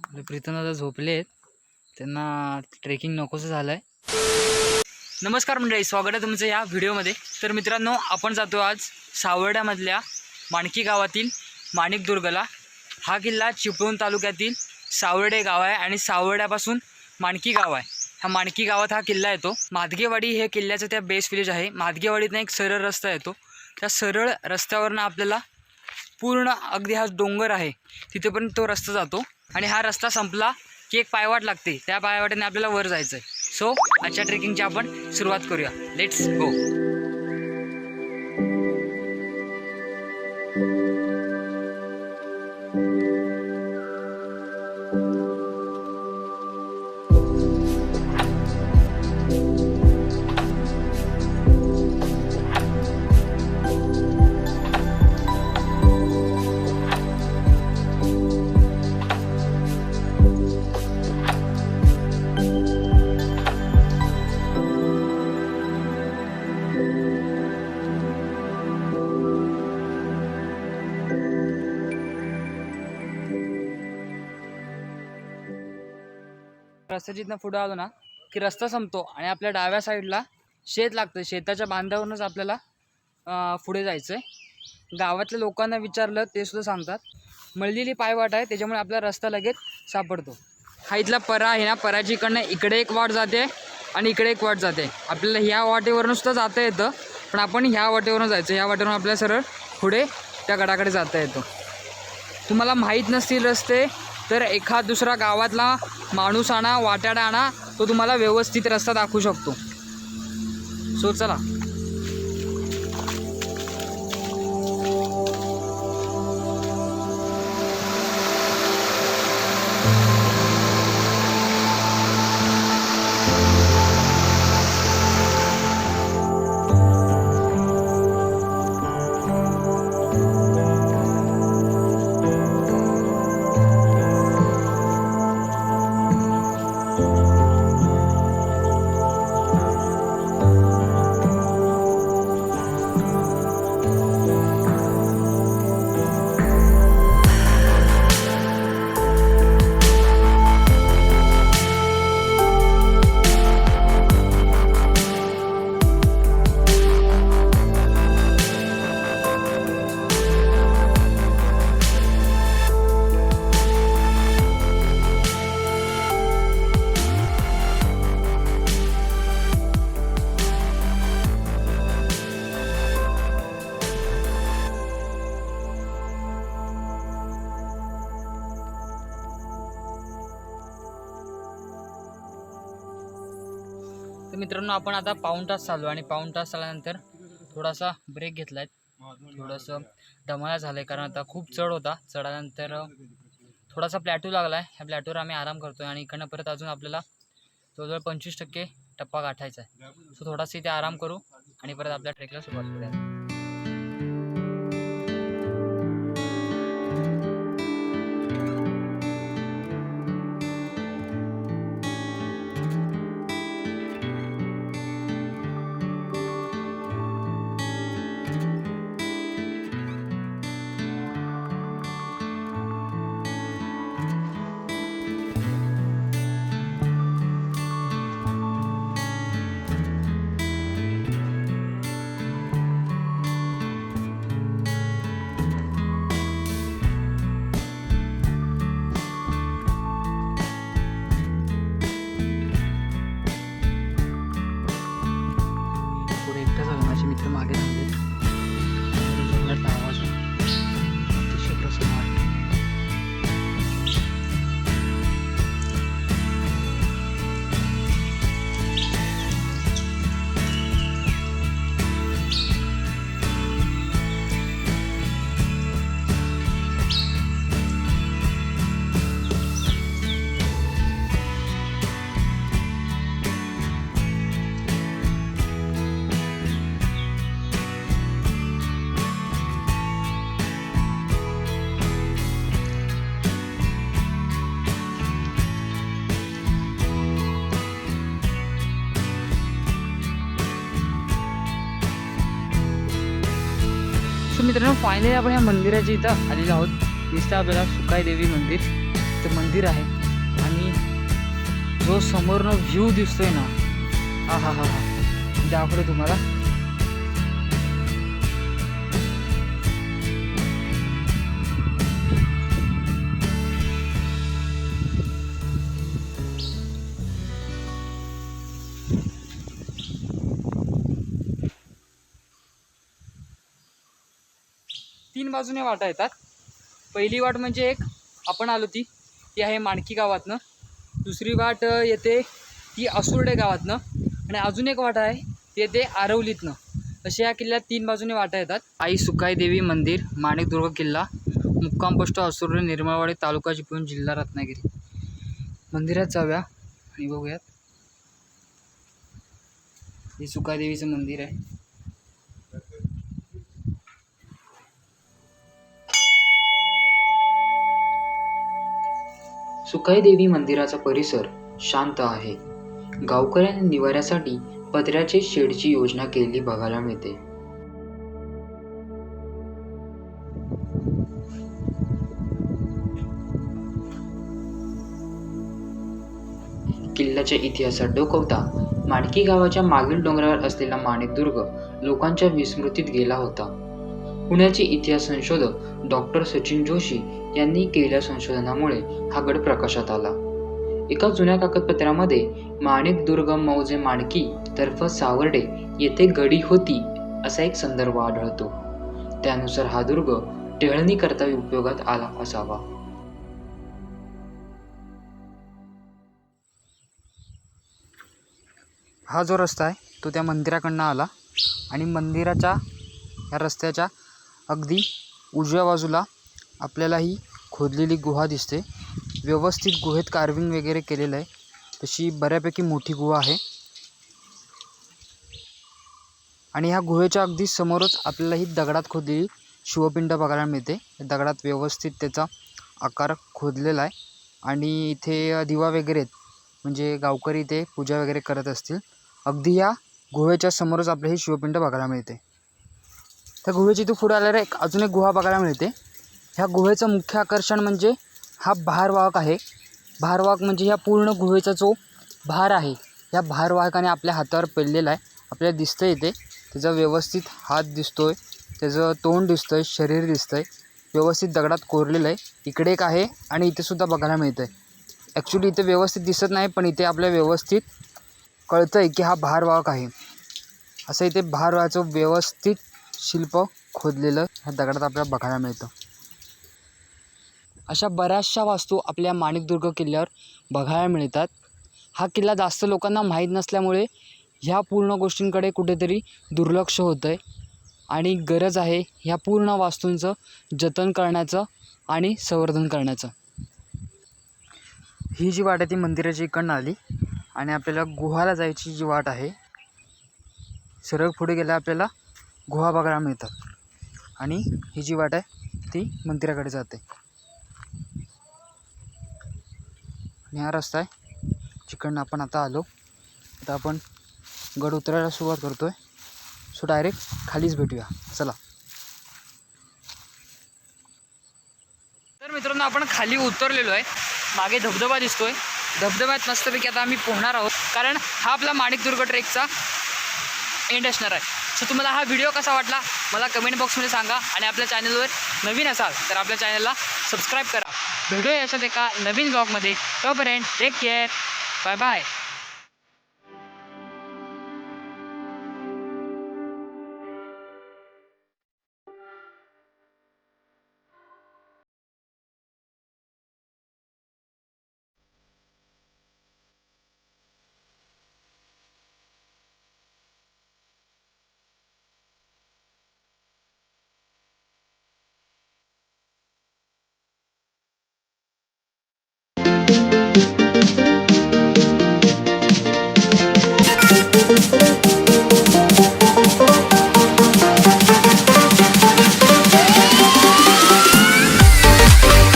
प्रीतमदादा झोपले आहेत, त्यांना ट्रेकिंग नकोसं झालं आहे. नमस्कार मंडळी, स्वागत आहे तुमचं या व्हिडिओमध्ये. तर मित्रांनो, आपण जातो आज सावर्ड्यामधल्या माणकी गावातील माणिकदुर्गला. हा किल्ला चिपळूण तालुक्यातील सावर्डे गाव आहे आणि सावर्ड्यापासून माणकी गाव आहे. ह्या माणकी गावात हा किल्ला येतो. मादगेवाडी हे किल्ल्याचं त्या बेस विलेज आहे. मादगेवाडीतनं एक सरळ रस्ता येतो. त्या सरळ रस्त्यावरनं आपल्याला पूर्ण अगदी हा डोंगर आहे तिथेपर्यंत तो रस्ता जातो आणि हा रस्ता संपला की एक पायवाट लागते. त्या पायवाटेने आपल्याला वर जायचं आहे. सो आजच्या ट्रेकिंगची आपण सुरुवात करूया. Let's go. रस्ता जिथनं पुढे आलो ना की रस्ता संपतो आणि आपल्या डाव्या साईडला शेत लागतं. शेताच्या बांधावरूनच आपल्याला पुढे जायचं आहे. गावातल्या लोकांना विचारलं ते सुद्धा सांगतात मळलेली पायवाट आहे, त्याच्यामुळे आपला रस्ता लगेच सापडतो. हा इथला परा आहे ना, पराची इकडनं इकडे एक वाट जाते आणि इकडे एक वाट जाते. आपल्याला ह्या वाटेवरून सुद्धा जाता येतं, पण आपण ह्या वाटेवरून जायचं. ह्या वाटेवरून आपल्याला सरळ पुढे त्या गडाकडे जाता येतं. तुम्हाला माहीत नसतील रस्ते तर एखाद दुसरा गावातला माणूस आणा, वाट्याडा आणा, तो तुम्हाला व्यवस्थित रस्ता दाखवू शकतो. सो चला. तर मित्रांनो, आपण आता पाऊण तास चाललो आणि पाऊण तास चालल्यानंतर थोडासा ब्रेक घेतला आहे. थोडंसं दमाला झालं आहे, कारण आता खूप चढ होता. चढाल्यानंतर थोडासा प्लॅटू लागला आहे. ह्या प्लॅटूवर आम्ही आराम करतो आहे आणि इकडनं परत अजून आपल्याला जवळजवळ 25% टप्पा गाठायचा आहे. सो थोडासा इथे आराम करू आणि परत आपल्या ट्रेकला सुरुवात करूया. मित्र मागे थांबले. आवाज अतिशय प्रसन्न वाटते. मित्रांनो फायनली आपण या मंदिराच्या इथं आलेलो आहोत. दिसतं आपल्याला सुकाई देवी मंदिर. इथे मंदिर आहे आणि जो समोरनं व्ह्यू दिसतोय ना, हा हा हा हा दाखवतो तुम्हाला. तीन बाजूने वाटा येतात. पहिली वाट म्हणजे एक आपण आलो ती आहे माणकी गावातनं. दुसरी वाट येते ती असुर्डे गावातनं आणि अजून एक वाट आहे ती येते आरवलीतनं. अशा या किल्ल्यात तीन बाजूने वाटा येतात. आई सुकाई देवी मंदिर, माणिकदुर्ग किल्ला, मुक्काम पोस्ट असुर्डे, निर्मळवाडी, तालुका चिपळूण, जिल्हा रत्नागिरी. मंदिरात जाऊया आणि बघूयात. हे सुकाई देवीचं मंदिर आहे. सुकाई देवी मंदिराचा परिसर शांत आहे. गावकऱ्यांनी निवाऱ्यासाठी पत्र्याचे शेडची योजना केलेली बघायला मिळते. किल्ल्याच्या इतिहासात डोकवता माणकी गावाच्या मागील डोंगरावर असलेला माणिकदुर्ग लोकांच्या विस्मृतीत गेला होता. पुण्याचे इतिहास संशोधक डॉक्टर सचिन जोशी यांनी केलेल्या संशोधनामुळे हा गड प्रकाशात आला. एका जुन्या कागदपत्रामध्ये माणिकदुर्ग मौजे माणकी तर्फे सावर्डे येथे गडी होती असा एक संदर्भ आढळतो. त्यानुसार हा दुर्ग टेहळणी करता उपयोगात आला असावा. हा जो रस्ता आहे तो त्या मंदिराकडनं आला आणि मंदिराच्या या रस्त्याच्या अगदी उजव्या बाजूला आपल्याला ही खोदलेली गुहा दिसते. व्यवस्थित गुहेत कार्विंग वगैरे केलेलं आहे. तशी बऱ्यापैकी मोठी गुहा आहे आणि ह्या गुहेच्या अगदी समोरच आपल्याला ही दगडात खोदलेली शिवपिंड बघायला मिळते. दगडात व्यवस्थित त्याचा आकार खोदलेला आहे आणि इथे दिवा वगैरे आहेत, म्हणजे गावकरी इथे पूजा वगैरे करत असतील. अगदी या गुहेच्या समोरच आपल्याला ही शिवपिंड बघायला मिळते. त्या गुहेची इथं पुढे आल्यावर अजून एक गुहा बघायला मिळते. ह्या गुहेचं मुख्य आकर्षण म्हणजे हा भारवाहक आहे. भारवाहक म्हणजे ह्या पूर्ण गुहेचा जो भार आहे, ह्या भारवाहकाने आपल्या हातावर पेललेला आहे. आपल्याला दिसतं इथे त्याचा व्यवस्थित हात दिसतोय, त्याचं तोंड दिसतंय, शरीर दिसतंय, व्यवस्थित दगडात कोरलेलं आहे. इकडे एक आहे आणि इथे सुद्धा बघायला मिळतं आहे. ॲक्च्युली इथे व्यवस्थित दिसत नाही, पण इथे आपल्याला व्यवस्थित कळतं आहे की हा भारवाहक आहे. असं इथे भारवाहकाचं व्यवस्थित शिल्प खोदलेलं ह्या दगडात आपल्याला बघायला मिळतं. अशा बऱ्याचशा वास्तू आपल्या माणिकदुर्ग किल्ल्यावर बघायला मिळतात. हा किल्ला जास्त लोकांना माहीत नसल्यामुळे ह्या पूर्ण गोष्टींकडे कुठेतरी दुर्लक्ष होतं आहे आणि गरज आहे ह्या पूर्ण वास्तूंचं जतन करण्याचं आणि संवर्धन करण्याचं. ही जी वाट आहे ती मंदिराची इकडनं आली आणि आपल्याला गुहाला जायची जी वाट आहे, सरळ पुढे गेल्या आपल्याला गुहा बघायला मिळतात आणि ही जी वाट आहे ती मंदिराकडे जाते. आणि हा रस्ता आहे जिकडनं आपण आता आलो. आता आपण गड उतरायला सुरुवात करतोय. सो डायरेक्ट खालीच भेटूया, चला. तर मित्रांनो आपण खाली उतरलेलो आहे. मागे धबधबा दिसतोय. धबधब्यात मस्तपैकी आता आम्ही पोहणार आहोत, कारण हा आपला माणिकदुर्ग ट्रेकचा एंड असणार आहे. सो तुम्हाला हा व्हिडिओ कसा वाटला मला कमेंट बॉक्समध्ये सांगा आणि आपल्या चॅनलवर नवीन असाल तर आपल्या चॅनलला सबस्क्राईब करा. भेटूया याच्यात एका नवीन ब्लॉगमध्ये. तोपर्यंत टेक केअर, बाय बाय.